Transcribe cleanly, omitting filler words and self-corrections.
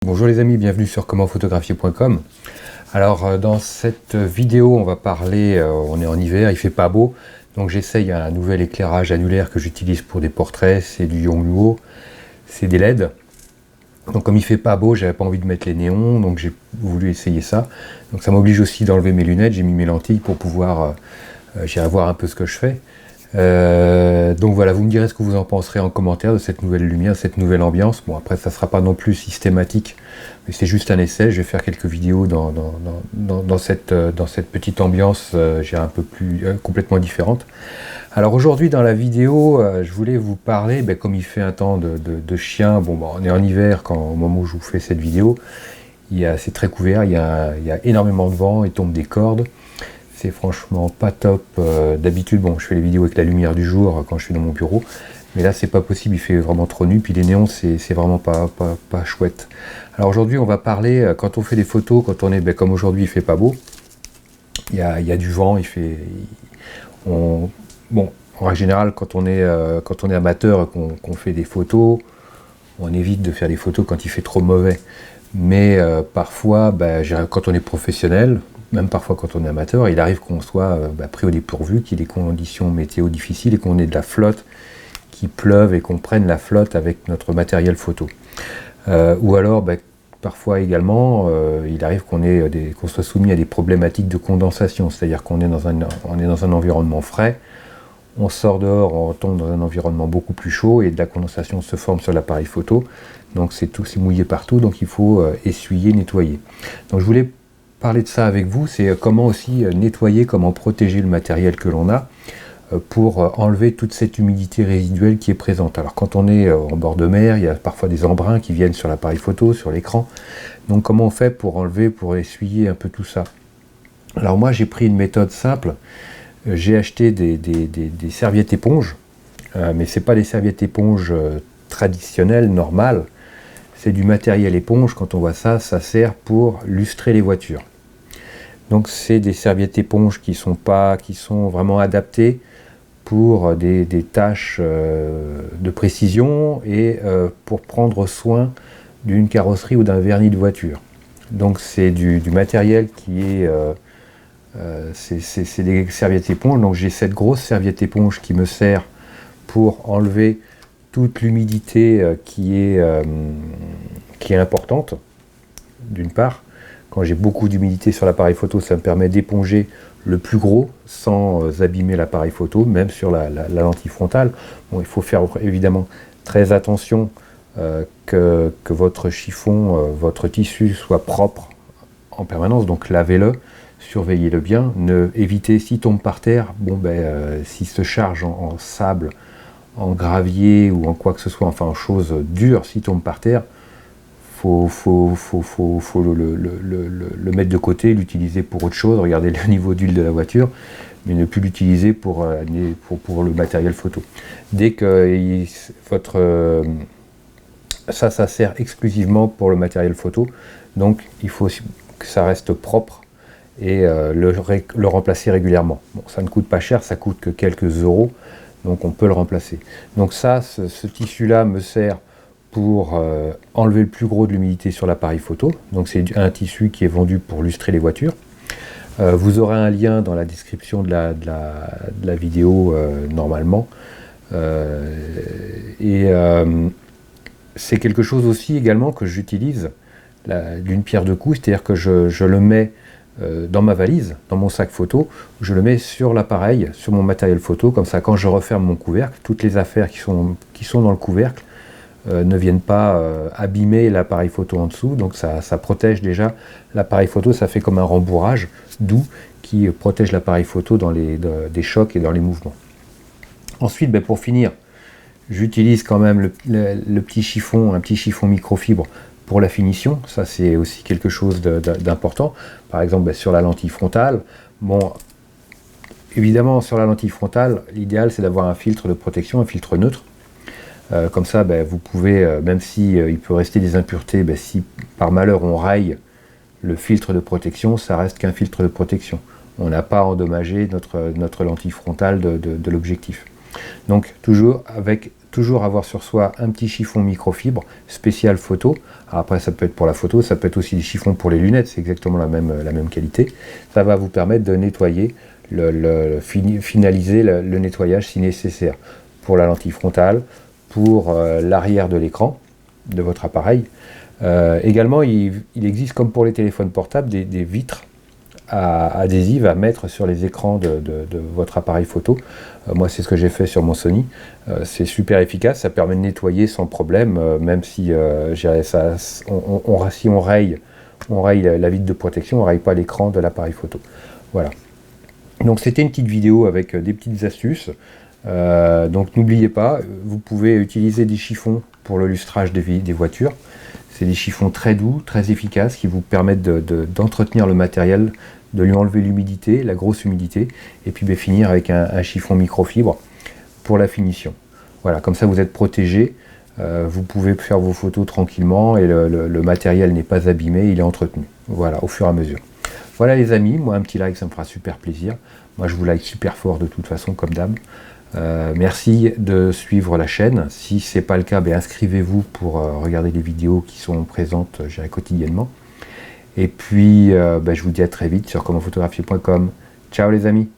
Bonjour les amis, bienvenue sur commentphotographier.com. Alors dans cette vidéo on va parler, on est en hiver, il fait pas beau, donc j'essaye un nouvel éclairage annulaire que j'utilise pour des portraits, c'est du Yongnuo, c'est des LED. Donc comme il fait pas beau, j'avais pas envie de mettre les néons, donc j'ai voulu essayer ça. Donc ça m'oblige aussi d'enlever mes lunettes, j'ai mis mes lentilles pour pouvoir, j'irai voir un peu ce que je fais. Donc voilà, vous me direz ce que vous en penserez en commentaire de cette nouvelle lumière, cette nouvelle ambiance. Bon après ça sera pas non plus systématique, mais c'est juste un essai. Je vais faire quelques vidéos dans cette petite ambiance, un peu plus complètement différente. Alors aujourd'hui dans la vidéo, je voulais vous parler, comme il fait un temps de chien, on est en hiver au moment où je vous fais cette vidéo, c'est très couvert, il y a énormément de vent, il tombe des cordes. C'est franchement pas top. D'habitude, je fais les vidéos avec la lumière du jour quand je suis dans mon bureau, mais là c'est pas possible, il fait vraiment trop nu, puis les néons c'est vraiment pas chouette. Alors aujourd'hui on va parler, quand on fait des photos, quand on est, comme aujourd'hui il fait pas beau, il y a du vent, en règle générale quand on est amateur et qu'on fait des photos, on évite de faire des photos quand il fait trop mauvais. Mais parfois, quand on est professionnel, même parfois quand on est amateur, il arrive qu'on soit pris au dépourvu, qu'il y ait des conditions météo difficiles et qu'on ait de la flotte, qu'il pleuve et qu'on prenne la flotte avec notre matériel photo. Ou alors, parfois également, il arrive qu'on soit soumis à des problématiques de condensation, c'est-à-dire qu'on est dans un environnement frais, on sort dehors, on tombe dans un environnement beaucoup plus chaud et de la condensation se forme sur l'appareil photo. Donc c'est mouillé partout, donc il faut essuyer, nettoyer. Donc je voulais parler de ça avec vous, c'est comment aussi nettoyer, comment protéger le matériel que l'on a pour enlever toute cette humidité résiduelle qui est présente. Alors quand on est en bord de mer, il y a parfois des embruns qui viennent sur l'appareil photo, sur l'écran. Donc comment on fait pour enlever, pour essuyer un peu tout ça? Alors moi j'ai pris une méthode simple. J'ai acheté des serviettes éponges, mais c'est pas des serviettes éponges traditionnelles, normales. C'est du matériel éponge. Quand on voit ça, ça sert pour lustrer les voitures. Donc c'est des serviettes éponges qui sont vraiment adaptées pour des tâches de précision et pour prendre soin d'une carrosserie ou d'un vernis de voiture. Donc c'est du matériel qui est c'est des serviettes éponges. Donc j'ai cette grosse serviette éponge qui me sert pour enlever toute l'humidité qui est importante, d'une part. Quand j'ai beaucoup d'humidité sur l'appareil photo, ça me permet d'éponger le plus gros sans abîmer l'appareil photo, même sur la lentille frontale. Il faut faire évidemment très attention que votre chiffon, votre tissu soit propre en permanence, donc lavez-le, surveillez-le bien, évitez s'il tombe par terre, s'il se charge en sable, en gravier ou en quoi que ce soit, enfin en chose dure, s'il tombe par terre, faut le mettre de côté, l'utiliser pour autre chose, regardez le niveau d'huile de la voiture, mais ne plus l'utiliser pour le matériel photo. Dès que ça sert exclusivement pour le matériel photo, donc il faut que ça reste propre et le remplacer régulièrement. Ça ne coûte pas cher, ça coûte que quelques euros, donc on peut le remplacer. Donc ce tissu-là me sert pour enlever le plus gros de l'humidité sur l'appareil photo. Donc c'est un tissu qui est vendu pour lustrer les voitures. Vous aurez un lien dans la description de la vidéo normalement. C'est quelque chose aussi également que j'utilise d'une pierre deux coups, c'est-à-dire que je le mets dans ma valise, dans mon sac photo, je le mets sur l'appareil, sur mon matériel photo, comme ça quand je referme mon couvercle, toutes les affaires qui sont dans le couvercle ne viennent pas abîmer l'appareil photo en dessous, donc ça protège déjà l'appareil photo, ça fait comme un rembourrage doux qui protège l'appareil photo des chocs et dans les mouvements. Ensuite, pour finir, j'utilise quand même le petit chiffon, un petit chiffon microfibre pour la finition, ça c'est aussi quelque chose d'important. Par exemple sur la lentille frontale, évidemment sur la lentille frontale, l'idéal c'est d'avoir un filtre de protection, un filtre neutre. Comme ça, vous pouvez, même si il peut rester des impuretés, si par malheur on raille le filtre de protection, ça reste qu'un filtre de protection. On n'a pas endommagé notre lentille frontale de l'objectif. Donc toujours avec toujours avoir sur soi un petit chiffon microfibre spécial photo. Alors après, ça peut être pour la photo, ça peut être aussi des chiffons pour les lunettes, c'est exactement la même qualité. Ça va vous permettre de nettoyer, finaliser le nettoyage si nécessaire, pour la lentille frontale, pour l'arrière de l'écran de votre appareil. Également, il existe, comme pour les téléphones portables, des vitres adhésives à mettre sur les écrans de votre appareil photo. Moi, c'est ce que j'ai fait sur mon Sony. C'est super efficace, ça permet de nettoyer sans problème, même si, si on raye la vitre de protection, on ne raye pas l'écran de l'appareil photo. Voilà. Donc c'était une petite vidéo avec des petites astuces. Donc n'oubliez pas, vous pouvez utiliser des chiffons pour le lustrage des voitures. C'est des chiffons très doux, très efficaces, qui vous permettent d'entretenir le matériel, de lui enlever l'humidité, la grosse humidité, et puis finir avec un chiffon microfibre pour la finition. Voilà, comme ça vous êtes protégé, vous pouvez faire vos photos tranquillement, et le matériel n'est pas abîmé, il est entretenu. Voilà, au fur et à mesure. Voilà les amis, moi un petit like, ça me fera super plaisir. Moi je vous like super fort de toute façon, comme d'hab. Merci de suivre la chaîne. Si ce n'est pas le cas, inscrivez-vous pour regarder les vidéos qui sont présentes quotidiennement. Et puis je vous dis à très vite sur commentphotographier.com. Ciao les amis.